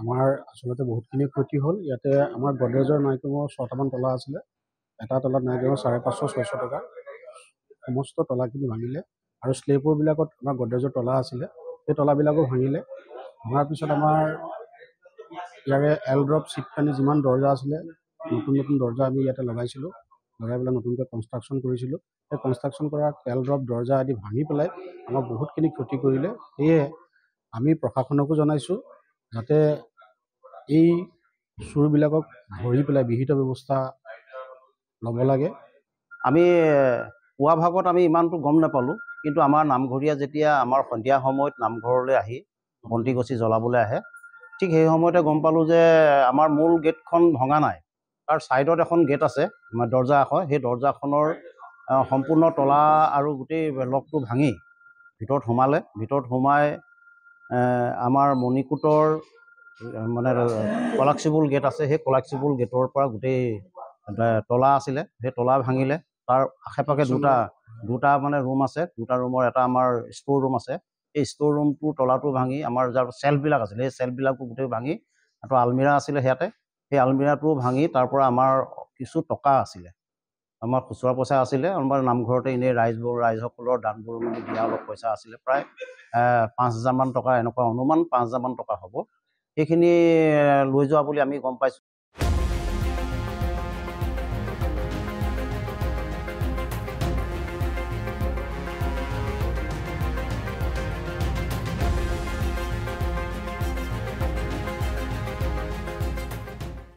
আমাৰ আচলতে বহুতখিনি ক্ষতি হ'ল। ইয়াতে আমাৰ গডৰেজৰ নাই কমেও 6টামান তলা আছিলে। এটা তলাত নাই কমেও 550-600 টকা। সমস্ত তলাখিনি ভাঙিলে আৰু স্লেপৰবিলাকত আমাৰ গডৰেজৰ তলা আছিলে, সেই তলাবিলাকো ভাঙিলে। ভঙাৰ পিছত আমাৰ ইয়াৰে এল ড্ৰপ চিট কানি যিমান দৰ্জা আছিলে, নতুন দৰ্জা আমি ইয়াতে লগাইছিলোঁ, লগাই পেলাই নতুনকৈ কনষ্ট্ৰাকশ্যন কৰিছিলোঁ। সেই কনষ্ট্ৰাকশ্যন কৰা এল ড্ৰপ দৰ্জা আদি ভাঙি পেলাই আমাক বহুতখিনি ক্ষতি কৰিলে। সেয়ে আমি প্ৰশাসনকো জনাইছোঁ যাতে এই চোৰবিলাকক ধৰি পেলাই বিহিত ব্যৱস্থা ল'ব লাগে। আমি পুৱা ভাগত আমি ইমানটো গম নাপালোঁ, কিন্তু আমাৰ নামঘৰীয়া যেতিয়া আমাৰ সন্ধিয়া সময়ত নামঘৰলৈ আহি বন্তি গছি জ্বলাবলৈ আহে, ঠিক সেই সময়তে গম পালোঁ যে আমাৰ মূল গেটখন ভঙা নাই। তাৰ ছাইডত এখন গেট আছে, দৰ্জা এখন, সেই দৰ্জাখনৰ সম্পূৰ্ণ তলা আৰু গোটেই লকটো ভাঙি ভিতৰত সোমালে। ভিতৰত সোমাই আমাৰ মণিকূটৰ মানে কলাপচিবল গেট আছে, সেই কলাপচিবল গেটৰ পৰা গোটেই তলা আছিলে, সেই তলা ভাঙিলে। তাৰ আশে পাশে দুটা মানে ৰুম আছে, দুটা ৰুমৰ এটা আমাৰ ষ্ট'ৰ ৰুম আছে। সেই ষ্ট'ৰ ৰুমটোৰ তলাটো ভাঙি আমাৰ যাৰ চেল্ফবিলাক আছিলে, সেই চেল্ফবিলাকো গোটেই ভাঙি, আৰু আলমিৰা আছিলে সিয়াতে, সেই আলমিৰাটোও ভাঙি তাৰ পৰা আমাৰ কিছু টকা আছিলে, আমাৰ খুচুৰা পইচা আছিলে, আমাৰ নামঘৰতে এনেই ৰাইজসকলৰ দানবোৰ মানে দিয়া অলপ পইচা আছিলে, প্ৰায় 5,000মান টকা, এনেকুৱা অনুমান 5,000মান টকা হ'ব। সেইখিনি লৈ যোৱা বুলি আমি গম পাইছোঁ।